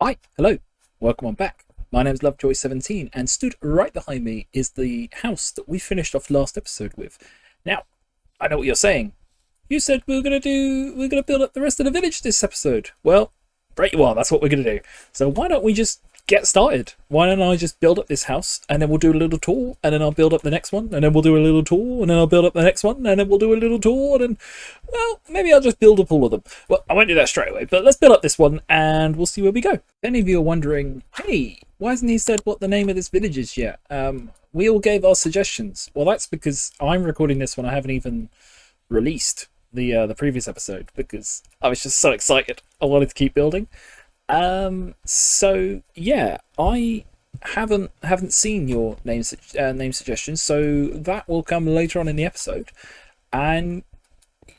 Hi, hello, welcome on back. My name's Lovejoy17, and stood right behind me is the house that we finished off last episode with. Now, I know what you're saying. You said we're gonna build up the rest of the village this episode. Well, right you are, that's what we're gonna do. So why don't we just get started? Why don't I just build up this house, and then we'll do a little tour, and then I'll build up the next one, and then we'll do a little tour, and then I'll build up the next one, and then we'll do a little tour, and then, well, maybe I'll just build up all of them. Well, I won't do that straight away, but let's build up this one, and we'll see where we go. If any of you are wondering, hey, why hasn't he said what the name of this village is yet? We all gave our suggestions. Well, that's because I'm recording this when I haven't even released the previous episode, because I was just so excited. I wanted to keep building. So yeah, I haven't seen your name suggestions, so that will come later on in the episode, and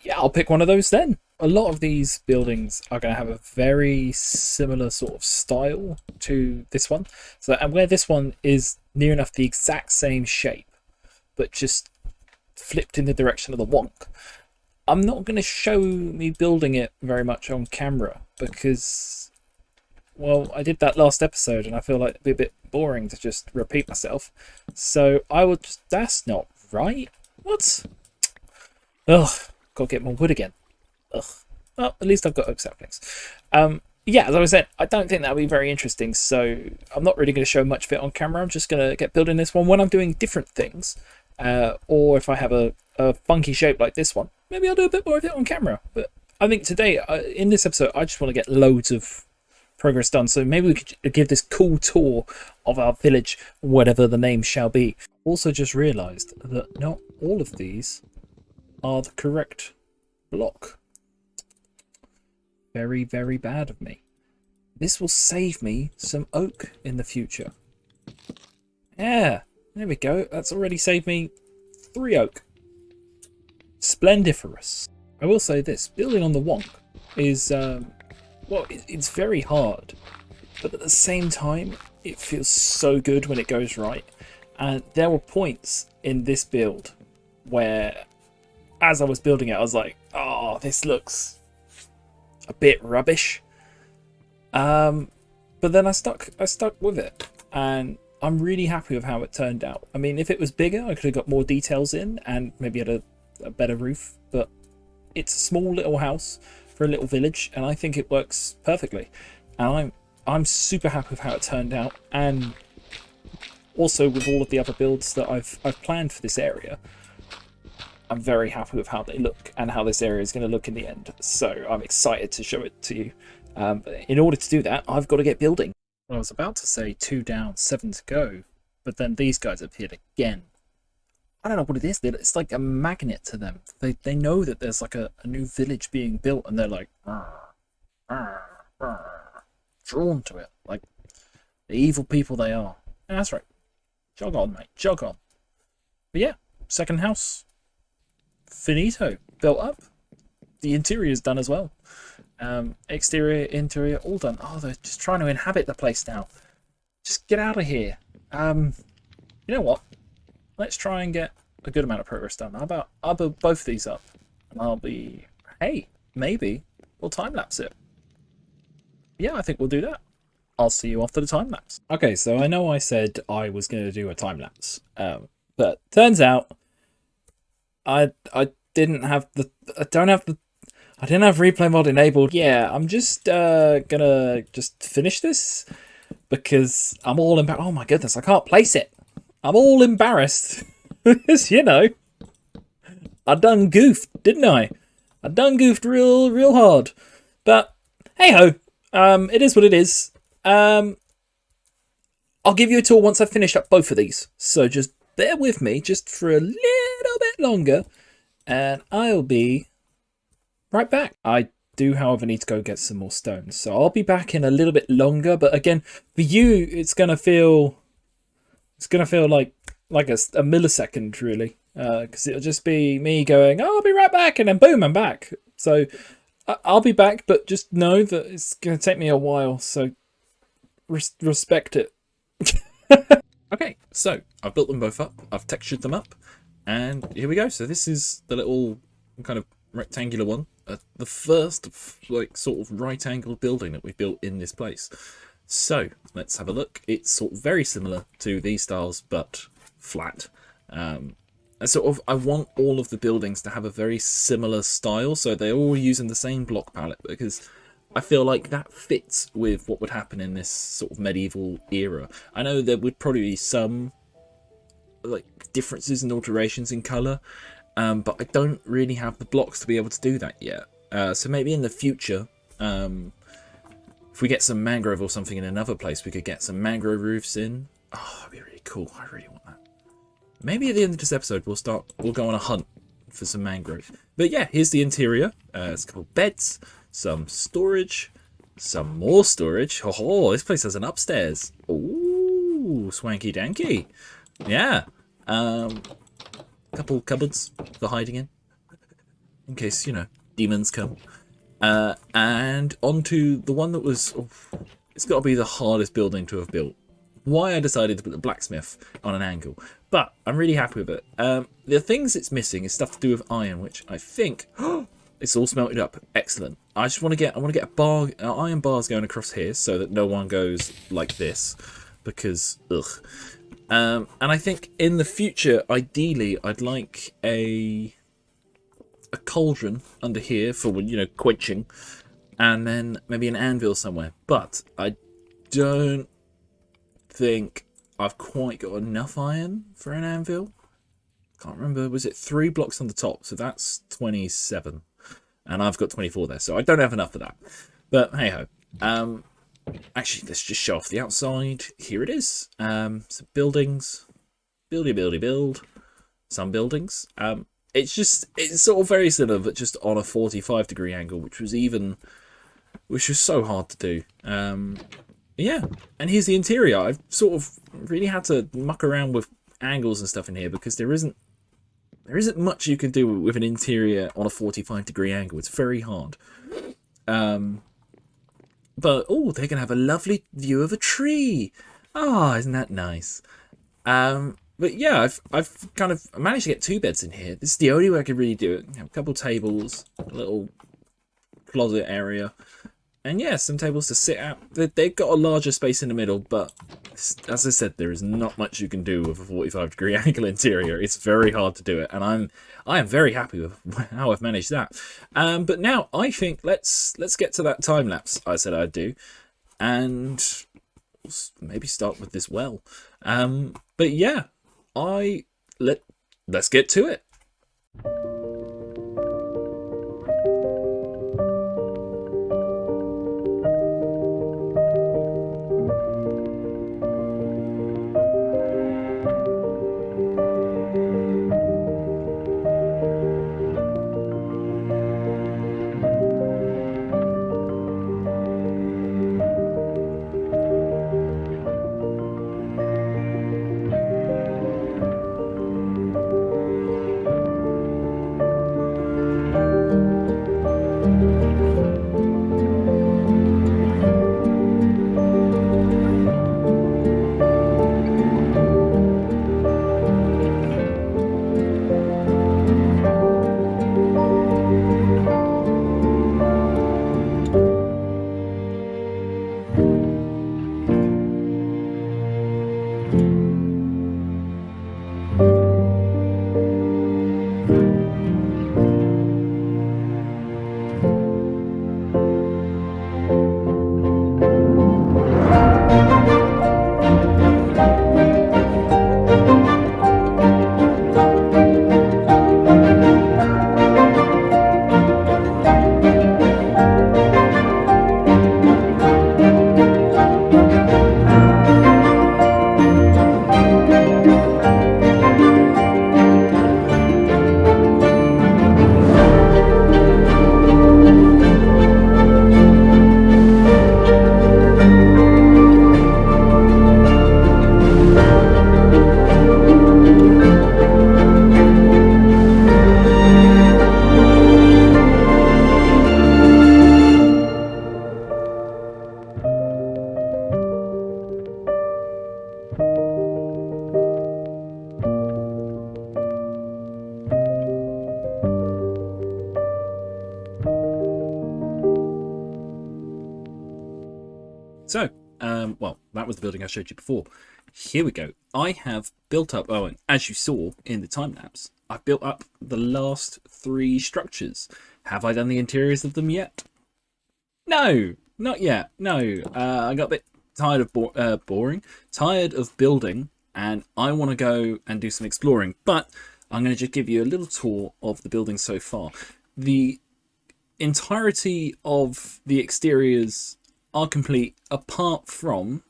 yeah, I'll pick one of those then. A lot of these buildings are going to have a very similar sort of style to this one. So, and where this one is near enough the exact same shape, but just flipped in the direction of the wonk, I'm not going to show me building it very much on camera because, well, I did that last episode and I feel like it'd be a bit boring to just repeat myself. So I will just, that's not right. What? Ugh, gotta get more wood again. Ugh. Well, at least I've got oak saplings. Yeah, as I was saying, I don't think that'll be very interesting, so I'm not really going to show much of it on camera. I'm just going to get building this one when I'm doing different things. Or if I have a funky shape like this one, maybe I'll do a bit more of it on camera. But I think today, in this episode, I just want to get loads of progress done. So maybe we could give this cool tour of our village, whatever the name shall be. Also just realised that not all of these are the correct block. Very, very bad of me. This will save me some oak in the future. Yeah, there we go. That's already saved me 3 oak. Splendiferous. I will say this, building on the wonk is, well, it's very hard, but at the same time, it feels so good when it goes right. And there were points in this build where, as I was building it, I was like, oh, this looks a bit rubbish. But then I stuck with it, and I'm really happy with how it turned out. I mean, if it was bigger, I could have got more details in and maybe had a better roof, but it's a small little house for a little village, and I think it works perfectly. And I'm super happy with how it turned out, and also with all of the other builds that I've planned for this area. I'm very happy with how they look and how this area is going to look in the end. So I'm excited to show it to you. But in order to do that, I've got to get building. Well, I was about to say 2 down, 7 to go, but then these guys appeared again. I don't know what it is. It's like a magnet to them. They know that there's like a new village being built, and they're like drawn to it, like the evil people they are. Yeah, that's right. Jog on, mate. Jog on. But yeah, second house. Finito, built up. The interior is done as well. Exterior, interior, all done. Oh, they're just trying to inhabit the place now. Just get out of here. You know what? Let's try and get a good amount of progress done. How about I'll build both these up, and I'll be, hey, maybe we'll time lapse it. Yeah, I think we'll do that. I'll see you after the time lapse. Okay, so I know I said I was going to do a time lapse, but turns out I didn't have the I didn't have replay mod enabled. Yeah, I'm just gonna just finish this because I'm all embarrassed. Oh my goodness, I can't place it. I'm all embarrassed because, you know, I done goofed, didn't I? I done goofed real hard. But hey ho, it is what it is. I'll give you a tour once I've finished up both of these. So just bear with me just for a little bit longer, and I'll be right back. I do, however, need to go get some more stones, so I'll be back in a little bit longer. But again, for you, it's gonna feel like a millisecond, really, because it'll just be me going, oh, I'll be right back, and then boom, I'm back. So I'll be back, but just know that it's gonna take me a while. So respect it. Okay, so I've built them both up, I've textured them up, and here we go. So this is the little kind of rectangular one the first like sort of right-angled building that we built in this place. So let's have a look. It's sort of very similar to these styles, but flat. And sort of, I want all of the buildings to have a very similar style, so they're all using the same block palette, because I feel like that fits with what would happen in this sort of medieval era. I know there would probably be some like differences and alterations in colour, but I don't really have the blocks to be able to do that yet. So maybe in the future, if we get some mangrove or something in another place, we could get some mangrove roofs in. Oh, that'd be really cool. I really want that. Maybe at the end of this episode, we'll go on a hunt for some mangrove. But yeah, here's the interior. It's a couple of beds, some storage, some more storage. Oh, this place has an upstairs. Ooh, swanky danky. Yeah. Couple cupboards for hiding in case, you know, demons come. And onto the one that was, it's got to be the hardest building to have built. Why I decided to put the blacksmith on an angle, but I'm really happy with it. The things it's missing is stuff to do with iron, which I think it's all smelted up. Excellent. I want to get a bar, iron bars going across here so that no one goes like this, because ugh. And I think in the future, ideally, I'd like a cauldron under here for, you know, quenching, and then maybe an anvil somewhere. But I don't think I've quite got enough iron for an anvil. Can't remember, was it 3 blocks on the top? So that's 27, and I've got 24 there, so I don't have enough for that. But hey ho. Actually, let's just show off the outside. Here it is. Some buildings. Build. Some buildings. It's sort of very similar, but just on a 45-degree angle, which was so hard to do. Yeah, and here's the interior. I've sort of really had to muck around with angles and stuff in here, because there isn't much you can do with an interior on a 45-degree angle. It's very hard. But oh, they can have a lovely view of a tree. Ah, oh, isn't that nice? But yeah, I've kind of managed to get 2 beds in here. This is the only way I could really do it. Have a couple tables, a little closet area, and yeah, some tables to sit at. They've got a larger space in the middle, but as I said, there is not much you can do with a 45-degree angle interior. It's very hard to do it, and I am very happy with how I've managed that. But now I think let's get to that time lapse I said I'd do, and maybe start with this well. But yeah, let's get to it. So, well, that was the building I showed you before. Here we go. I have built up, oh, and as you saw in the time lapse, I've built up the last 3 structures. Have I done the interiors of them yet? No, not yet. No, I got a bit tired of tired of building, and I want to go and do some exploring. But I'm going to just give you a little tour of the building so far. The entirety of the exteriors are complete, apart from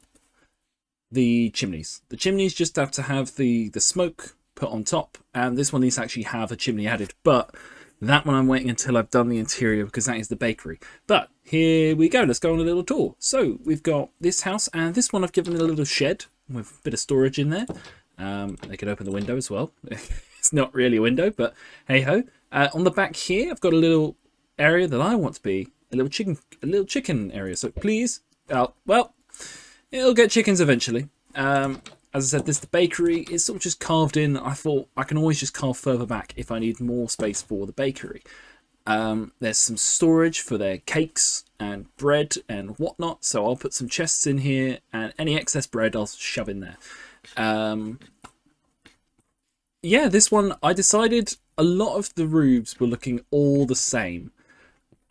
the chimneys. The chimneys just have to have the smoke put on top, and this one needs to actually have a chimney added, but that one I'm waiting until I've done the interior, because that is the bakery. But here we go, let's go on a little tour. So we've got this house, and this one I've given it a little shed with a bit of storage in there. They could open the window as well. It's not really a window, but hey ho. On the back here I've got a little area that I want to be a little chicken area. So please, well, it'll get chickens eventually. As I said, this is the bakery. It's sort of just carved in. I thought I can always just carve further back if I need more space for the bakery. There's some storage for their cakes and bread and whatnot. So I'll put some chests in here, and any excess bread I'll shove in there. Yeah, this one, I decided a lot of the roofs were looking all the same.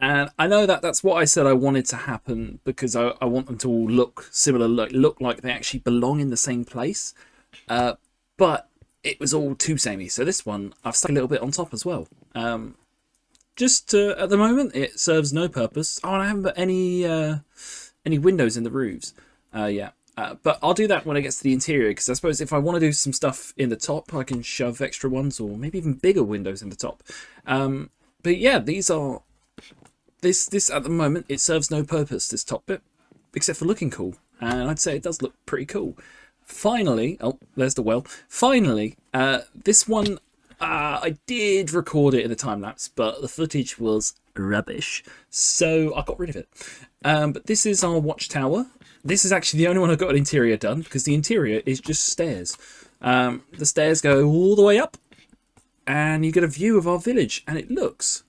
And I know that that's what I said I wanted to happen, because I want them to all look similar, look like they actually belong in the same place. But it was all too samey. So this one, I've stuck a little bit on top as well. Just at the moment, it serves no purpose. Oh, and I haven't put any windows in the roofs. Yeah. But I'll do that when it gets to the interior, because I suppose if I want to do some stuff in the top, I can shove extra ones or maybe even bigger windows in the top. But yeah, these are... This at the moment, it serves no purpose, this top bit, except for looking cool. And I'd say it does look pretty cool. Finally, oh, there's the well. Finally, this one, I did record it in a time-lapse, but the footage was rubbish, so I got rid of it. But this is our watchtower. This is actually the only one I got an interior done, because the interior is just stairs. The stairs go all the way up, and you get a view of our village, and it looks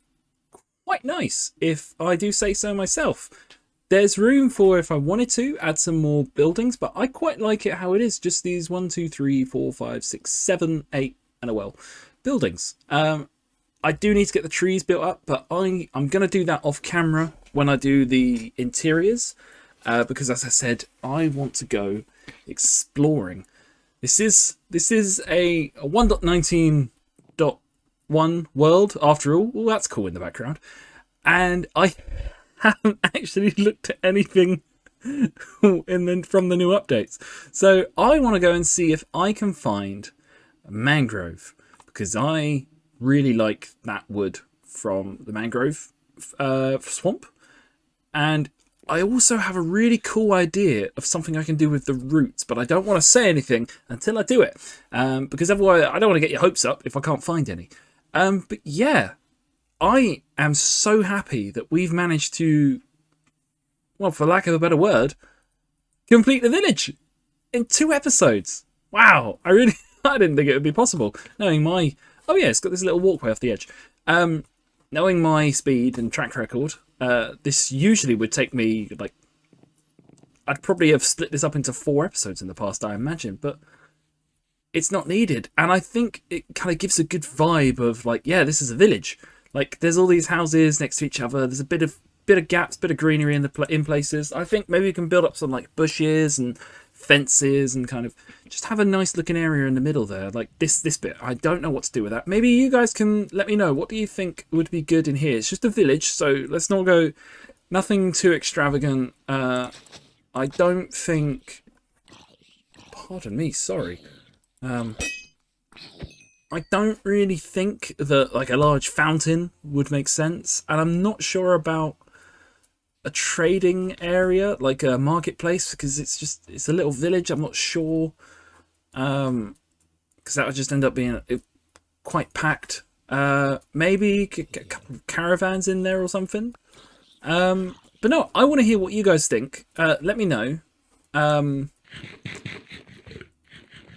quite nice, if I do say so myself. There's room for, if I wanted to, add some more buildings, but I quite like it how it is. Just these 1, 2, 3, 4, 5, 6, 7, 8, and a well buildings. I do need to get the trees built up, but I'm going to do that off camera when I do the interiors, because as I said, I want to go exploring. This is a 1.19.1 world after all. Well, that's cool in the background. And I haven't actually looked at anything from the new updates. So I want to go and see if I can find a mangrove, because I really like that wood from the mangrove swamp. And I also have a really cool idea of something I can do with the roots, but I don't want to say anything until I do it, because otherwise I don't want to get your hopes up if I can't find any. But yeah, I am so happy that we've managed to, well, for lack of a better word, complete the village in 2 episodes. Wow, I didn't think it would be possible. Knowing my, oh yeah, it's got this little walkway off the edge. Knowing my speed and track record, this usually would take me, like, I'd probably have split this up into 4 episodes in the past, I imagine, but it's not needed. And I think it kind of gives a good vibe of, like, yeah, this is a village. Like, there's all these houses next to each other. There's a bit of gaps, bit of greenery in places. I think maybe we can build up some, like, bushes and fences and kind of just have a nice looking area in the middle there. Like this bit, I don't know what to do with that. Maybe you guys can let me know. What do you think would be good in here? It's just a village, so let's not go nothing too extravagant. I don't think, pardon me, sorry. I don't really think that like a large fountain would make sense, and I'm not sure about a trading area like a marketplace, because it's a little village. I'm not sure, because that would just end up being quite packed. Maybe get a couple of caravans in there or something. But no, I want to hear what you guys think. Let me know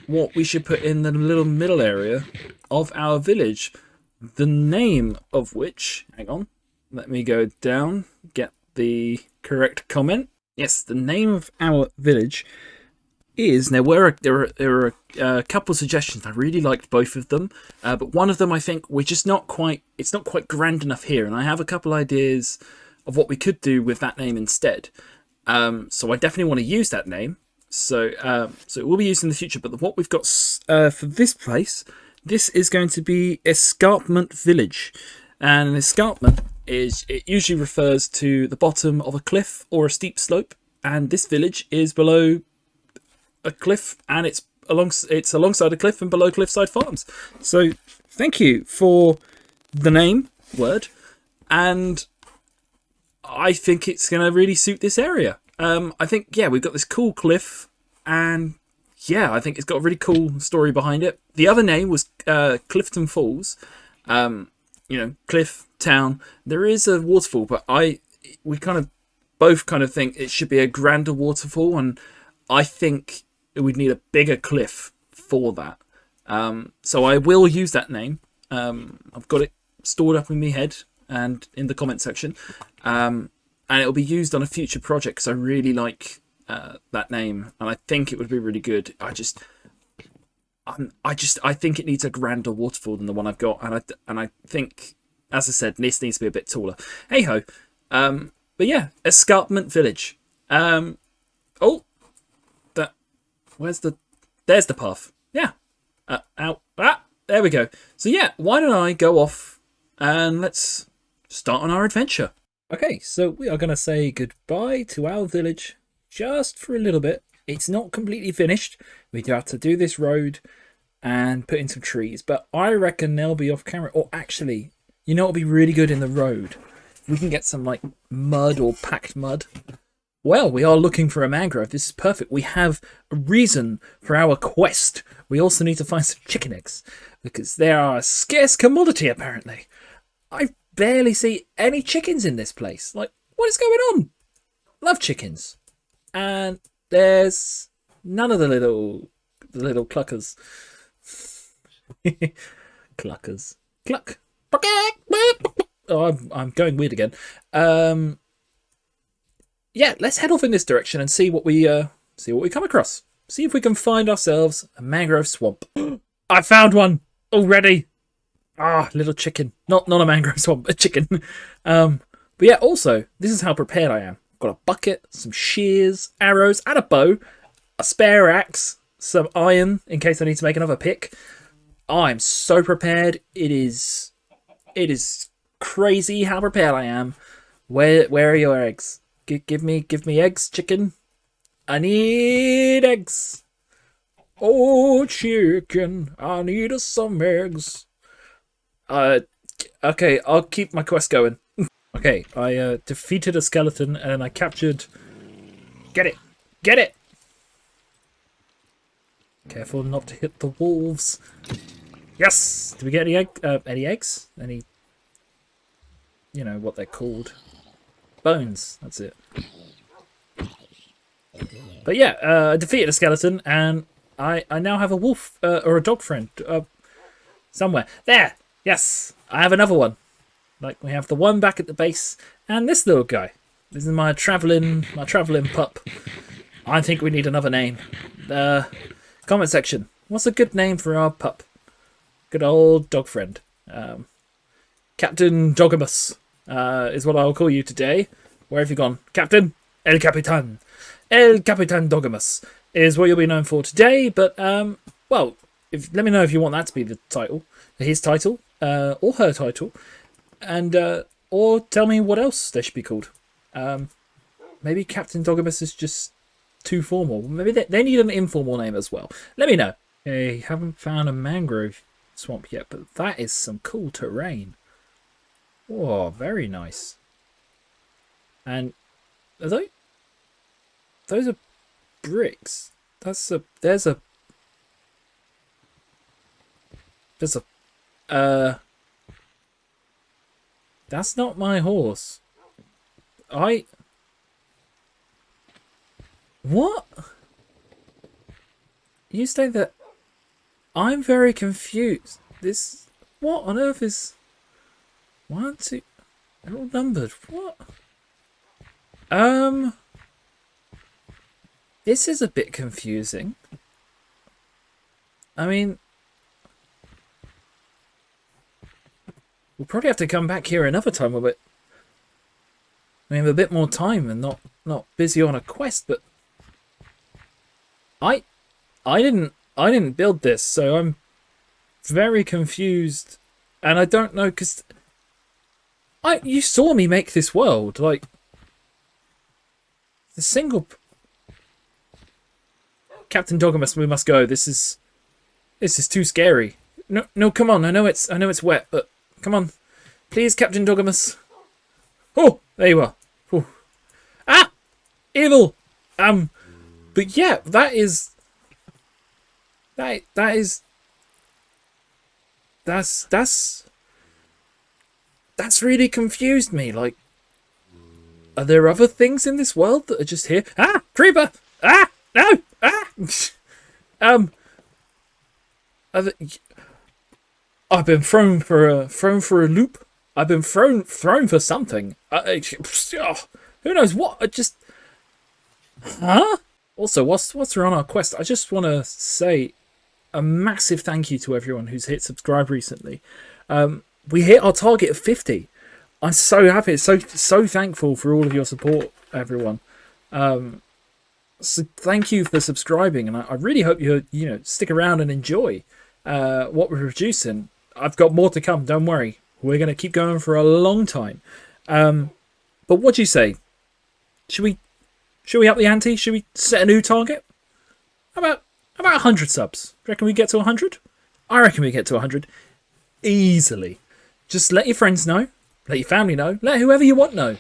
what we should put in the little middle area of our village, the name of which, hang on, let me go down, get the correct comment. Yes, the name of our village is, now there are a couple of suggestions. I really liked both of them, but one of them I think we're just not quite. It's not quite grand enough here, and I have a couple ideas of what we could do with that name instead. So I definitely want to use that name. So so it will be used in the future. But what we've got for this place, this is going to be Escarpment Village, and an escarpment it usually refers to the bottom of a cliff or a steep slope, and this village is below a cliff, and it's alongside a cliff and below Cliffside Farms. So thank you for the name word, and I think it's going to really suit this area. I think, yeah, we've got this cool cliff, and yeah, I think it's got a really cool story behind it. The other name was Clifton Falls. Cliff town. There is a waterfall, but we kind of both kind of think it should be a grander waterfall, and I think we'd need a bigger cliff for that. So I will use that name. I've got it stored up in my head and in the comment section, and it'll be used on a future project because I really like that name, and I think it would be really good. I think it needs a grander waterfall than the one I've got, and I think, as I said, this needs to be a bit taller. Hey ho, but yeah, Escarpment Village. There's the path. Yeah. There we go. So yeah, why don't I go off and let's start on our adventure. Okay, so we are going to say goodbye to our village just for a little bit. It's not completely finished. We do have to do this road and put in some trees, but I reckon they'll be off camera. Or actually, you know what'll be really good in the road? We can get some like mud or packed mud. Well, we are looking for a mangrove. This is perfect. We have a reason for our quest. We also need to find some chicken eggs because they are a scarce commodity, apparently. I barely see any chickens in this place. Like, what is going on? Love chickens. And there's none of the little cluckers. Cluckers. Cluck. Oh, I'm going weird again. Yeah, let's head off in this direction and see what we come across. See if we can find ourselves a mangrove swamp. I found one already. Little chicken. Not a mangrove swamp, a chicken. But yeah, also, this is how prepared I am. I've got a bucket, some shears, arrows, and a bow, a spare axe, some iron in case I need to make another pick. I'm so prepared. It is crazy how prepared I am. Where are your eggs? Give me eggs, chicken. I need eggs. Oh, chicken, I need some eggs. Okay, I'll keep my quest going. Okay, I defeated a skeleton and I captured... Get it! Careful not to hit the wolves. Yes! Did we get any eggs? Any... You know what they're called. Bones, that's it. But yeah, I defeated a skeleton, and I now have a wolf or a dog friend somewhere. There, yes, I have another one. Like we have the one back at the base, and this little guy. This is my traveling pup. I think we need another name. Comment section. What's a good name for our pup? Good old dog friend. Captain Dogamus is what I'll call you today. Where have you gone? Captain? El Capitan. El Capitan Dogamus is what you'll be known for today. But, well, let me know if you want that to be the title. His title. Or her title. And, or tell me what else they should be called. Maybe Captain Dogamus is just too formal. Maybe they need an informal name as well. Let me know. Okay, haven't found a mangrove swamp yet, but that is some cool terrain. Oh, very nice. And are those are bricks. There's a that's not my horse. What? You say that? I'm very confused. What on earth is 1, 2? They're all numbered. What? This is a bit confusing. I mean, we'll probably have to come back here another time with it. We have a bit more time and not busy on a quest, but I didn't build this, so I'm very confused, and I don't know, because you saw me make this world, like the single Captain Dogamus, we must go. This is too scary. No, come on. I know it's wet, but come on, please, Captain Dogamus. Oh, there you are. Oh. Ah, evil. But yeah, that's really confused me. Like, are there other things in this world that are just here? Ah, creeper! Ah, no! Ah! I've been thrown for a loop. I've been thrown for something. Who knows what? Huh? Also, whilst we're on our quest, I just want to say a massive thank you to everyone who's hit subscribe recently. We hit our target of 50. I'm so happy, so thankful for all of your support, everyone. So thank you for subscribing, and I really hope you stick around and enjoy what we're producing. I've got more to come. Don't worry, we're going to keep going for a long time. But what do you say? Should we up the ante? Should we set a new target? About 100 subs. Do you reckon we get to 100? I reckon we get to 100 easily. Just let your friends know, let your family know, let whoever you want know.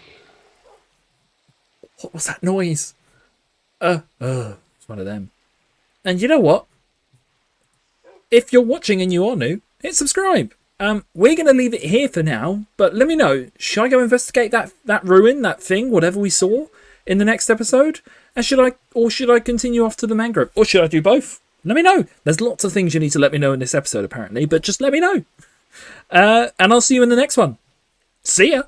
What was that noise? It's one of them. And you know what? If you're watching and you are new, hit subscribe. We're going to leave it here for now, but let me know. Should I go investigate that ruin, that thing, whatever we saw in the next episode? And should I continue off to the mangrove? Or should I do both? Let me know. There's lots of things you need to let me know in this episode, apparently, but just let me know. And I'll see you in the next one. See ya.